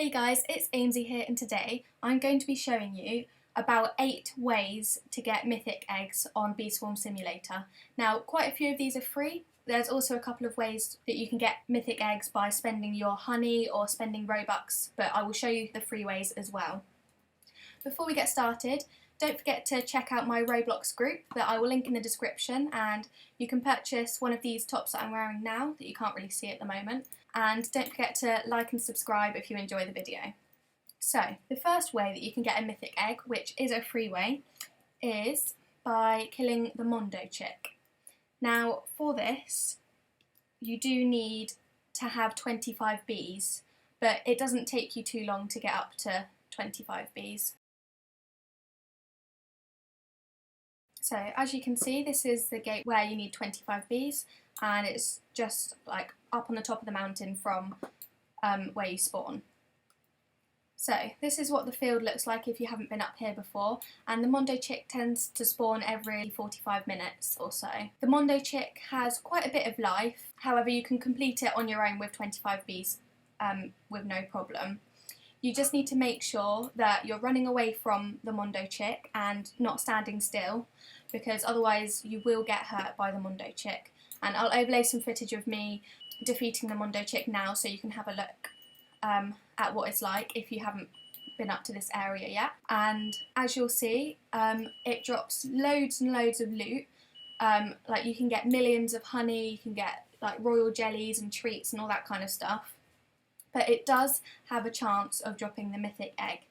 Hey guys, it's Amesy here, and today I'm going to be showing you about 8 ways to get mythic eggs on Bee Swarm Simulator. Now, quite a few of these are free. There's also a couple of ways that you can get mythic eggs by spending your honey or spending Robux, but I will show you the free ways as well. Before we get started, don't forget to check out my Roblox group that I will link in the description, and you can purchase one of these tops that I'm wearing now that you can't really see at the moment. And don't forget to like and subscribe if you enjoy the video. So, the first way that you can get a mythic egg, which is a free way, is by killing the Mondo chick. Now, for this, you do need to have 25 bees, but it doesn't take you too long to get up to 25 bees. So, as you can see, this is the gate where you need 25 bees, and it's just like up on the top of the mountain from where you spawn. So this is what the field looks like if you haven't been up here before, and the Mondo chick tends to spawn every 45 minutes or so. The Mondo chick has quite a bit of life, however you can complete it on your own with 25 bees with no problem. You just need to make sure that you're running away from the Mondo chick and not standing still, because otherwise you will get hurt by the Mondo chick. And I'll overlay some footage of me defeating the Mondo chick now so you can have a look at what it's like if you haven't been up to this area yet. And as you'll see, it drops loads and loads of loot. Like you can get millions of honey, you can get like royal jellies and treats and all that kind of stuff. But it does have a chance of dropping the mythic egg.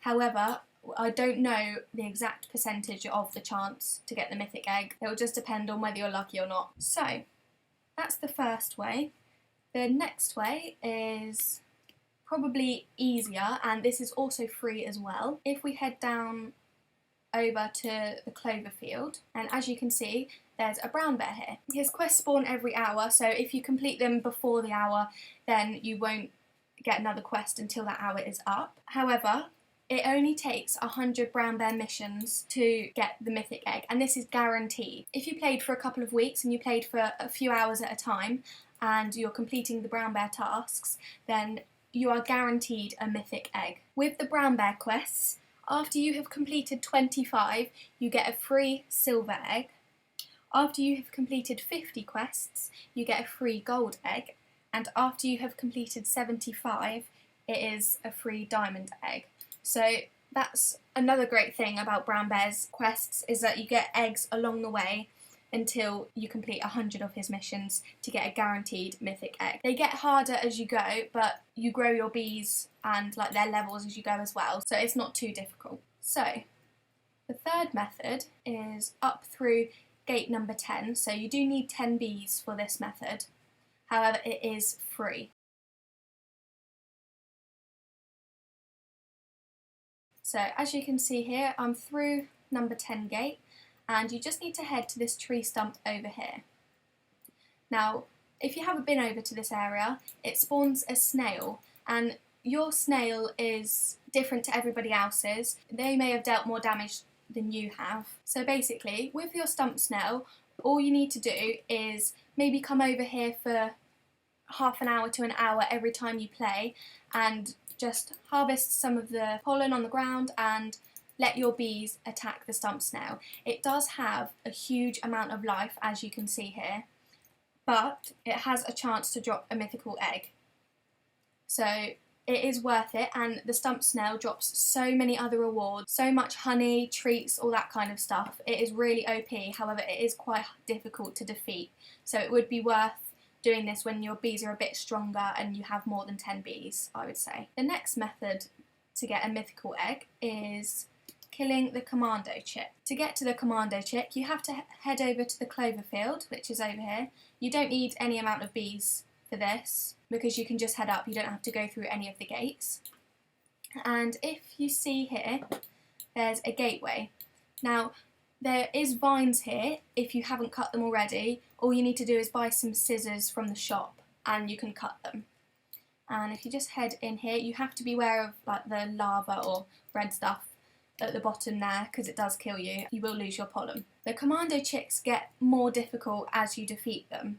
However, I don't know the exact percentage of the chance to get the mythic egg. It will just depend on whether you're lucky or not. So, that's the first way. The next way is probably easier, and this is also free as well. If we head down over to the clover field, and as you can see, there's a brown bear here. His quests spawn every hour, so if you complete them before the hour, then you won't get another quest until that hour is up. However, it only takes 100 brown bear missions to get the mythic egg, and this is guaranteed. If you played for a couple of weeks and you played for a few hours at a time and you're completing the brown bear tasks, then you are guaranteed a mythic egg. With the brown bear quests, after you have completed 25, you get a free silver egg. After you have completed 50 quests, you get a free gold egg. And after you have completed 75, it is a free diamond egg. So that's another great thing about brown bear's quests, is that you get eggs along the way until you complete 100 of his missions to get a guaranteed mythic egg. They get harder as you go, but you grow your bees and like their levels as you go as well, so it's not too difficult. So the third method is up through gate number 10, so you do need 10 bees for this method. However, it is free. So as you can see here, I'm through number 10 gate, and you just need to head to this tree stump over here. Now, if you haven't been over to this area, it spawns a snail, and your snail is different to everybody else's. They may have dealt more damage than you have. So basically, with your stump snail, all you need to do is maybe come over here for half an hour to an hour every time you play and just harvest some of the pollen on the ground and let your bees attack the stump snail. It does have a huge amount of life, as you can see here, but it has a chance to drop a mythical egg. So it is worth it, and the stump snail drops so many other rewards, so much honey, treats, all that kind of stuff. It is really OP, however it is quite difficult to defeat, so it would be worth doing this when your bees are a bit stronger and you have more than 10 bees, I would say. The next method to get a mythical egg is killing the Commando chick. To get to the Commando chick, you have to head over to the clover field, which is over here. You don't need any amount of bees for this, because you can just head up, you don't have to go through any of the gates. And if you see here, there's a gateway. Now, there is vines here. If you haven't cut them already, all you need to do is buy some scissors from the shop and you can cut them. And if you just head in here, you have to be aware of like the lava or red stuff at the bottom there, because it does kill you. You will lose your pollen. The Commando chicks get more difficult as you defeat them.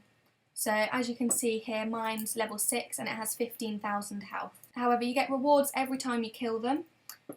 So as you can see here, mine's level 6 and it has 15,000 health. However, you get rewards every time you kill them,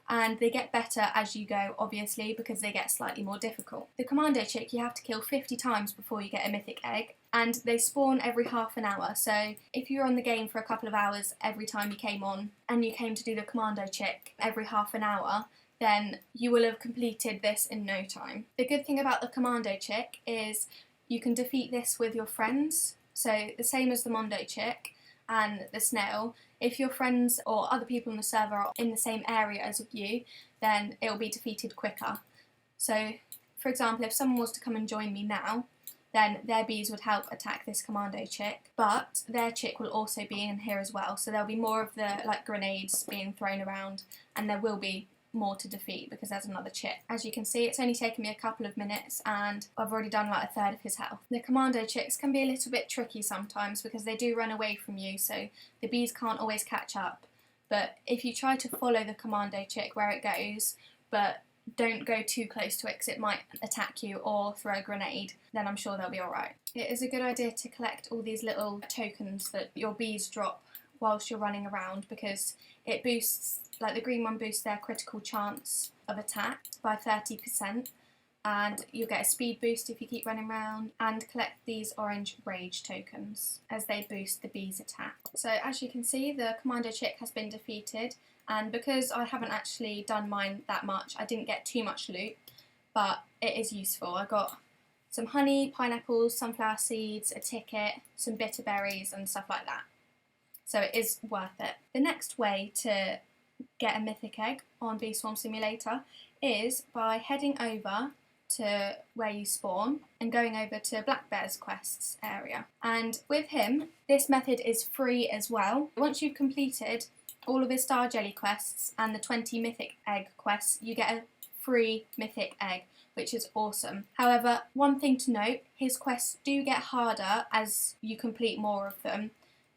and they get better as you go, obviously, because they get slightly more difficult. The Commando chick you have to kill 50 times before you get a mythic egg, and they spawn every half an hour. So if you were on the game for a couple of hours every time you came on, and you came to do the Commando chick every half an hour, then you will have completed this in no time. The good thing about the Commando chick is you can defeat this with your friends, so the same as the Mondo chick and the snail. If your friends or other people on the server are in the same area as you, then it will be defeated quicker. So, for example, if someone was to come and join me now, then their bees would help attack this Commando chick, but their chick will also be in here as well. So there'll be more of the grenades being thrown around, and there will be more to defeat because there's another chick. As you can see, it's only taken me a couple of minutes and I've already done like a third of his health. The Commando chicks can be a little bit tricky sometimes because they do run away from you, so the bees can't always catch up. But if you try to follow the Commando chick where it goes, but don't go too close to it because it might attack you or throw a grenade, then I'm sure they'll be alright. It is a good idea to collect all these little tokens that your bees drop whilst you're running around, because it boosts, like the green one boosts their critical chance of attack by 30%, and you'll get a speed boost if you keep running around, and collect these orange rage tokens as they boost the bee's attack. So as you can see, the Commando chick has been defeated, and because I haven't actually done mine that much, I didn't get too much loot, but it is useful. I got some honey, pineapples, sunflower seeds, a ticket, some bitter berries and stuff like that. So it is worth it. The next way to get a mythic egg on Bee Swarm Simulator is by heading over to where you spawn and going over to Black Bear's quests area. And with him, this method is free as well. Once you've completed all of his Star Jelly quests and the 20 mythic egg quests, you get a free mythic egg, which is awesome. However, one thing to note, his quests do get harder as you complete more of them,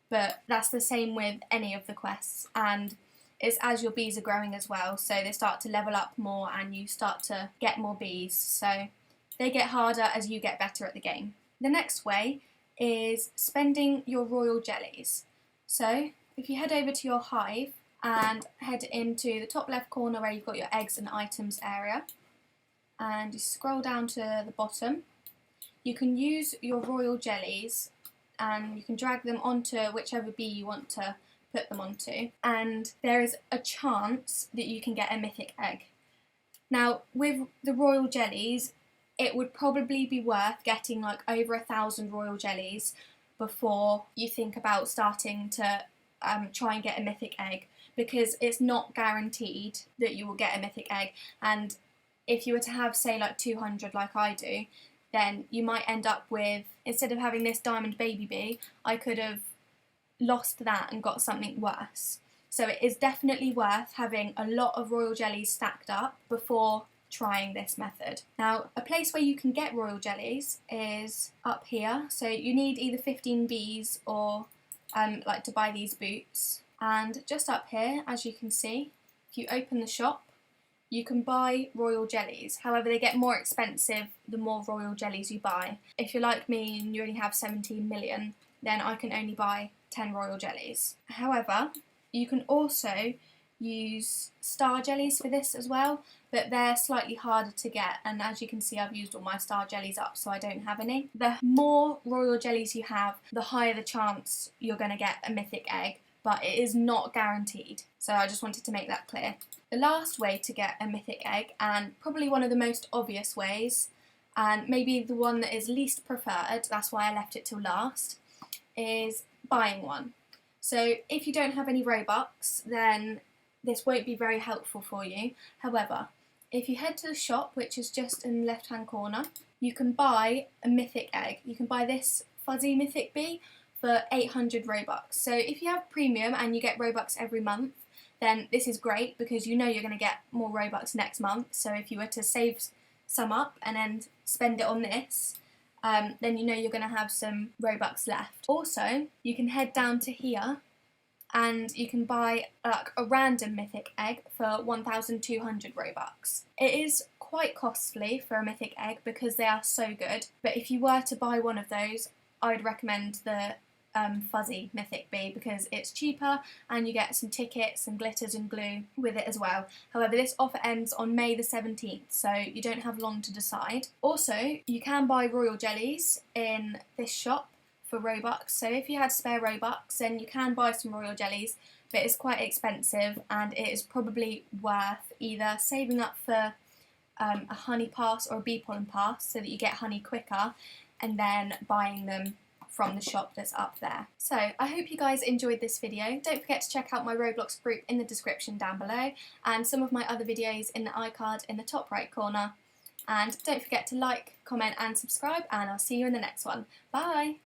but that's the same with any of the quests, and it's as your bees are growing as well, so they start to level up more and you start to get more bees, so they get harder as you get better at the game. The next way is spending your royal jellies. So if you head over to your hive and head into the top left corner where you've got your eggs and items area, and you scroll down to the bottom, you can use your royal jellies and you can drag them onto whichever bee you want to put them onto, and there is a chance that you can get a mythic egg. Now with the royal jellies, it would probably be worth getting like over 1,000 royal jellies before you think about starting to try and get a mythic egg, because it's not guaranteed that you will get a mythic egg, and if you were to have say like 200 like I do, then you might end up with, instead of having this diamond baby bee, I could have lost that and got something worse. So it is definitely worth having a lot of royal jellies stacked up before trying this method. Now, a place where you can get royal jellies is up here. So you need either 15 bees or like to buy these boots. And just up here, as you can see, if you open the shop, you can buy royal jellies. However, they get more expensive the more royal jellies you buy. If you're like me and you only have 17 million, then I can only buy 10 royal jellies. However, you can also use star jellies for this as well, but they're slightly harder to get, and as you can see, I've used all my star jellies up, so I don't have any. The more royal jellies you have, the higher the chance you're going to get a mythic egg, but it is not guaranteed. So I just wanted to make that clear. The last way to get a mythic egg, and probably one of the most obvious ways, and maybe the one that is least preferred, that's why I left it till last, is buying one. So if you don't have any Robux, then this won't be very helpful for you. However, if you head to the shop, which is just in the left hand corner, you can buy a mythic egg. You can buy this fuzzy mythic bee for 800 Robux. So if you have premium and you get Robux every month, then this is great because you know you're going to get more Robux next month. So if you were to save some up and then spend it on this, then you know you're going to have some Robux left. Also, you can head down to here and you can buy like a random mythic egg for 1,200 Robux. It is quite costly for a mythic egg because they are so good, but if you were to buy one of those, I would recommend the fuzzy Mythic bee because it's cheaper and you get some tickets and glitters and glue with it as well. However, this offer ends on May the 17th, so you don't have long to decide. Also, you can buy royal jellies in this shop for Robux, so if you had spare Robux then you can buy some royal jellies, but it's quite expensive and it is probably worth either saving up for a honey pass or a bee pollen pass so that you get honey quicker, and then buying them from the shop that's up there. So I hope you guys enjoyed this video. Don't forget to check out my Roblox group in the description down below, and some of my other videos in the iCard in the top right corner. And don't forget to like, comment and subscribe, and I'll see you in the next one. Bye!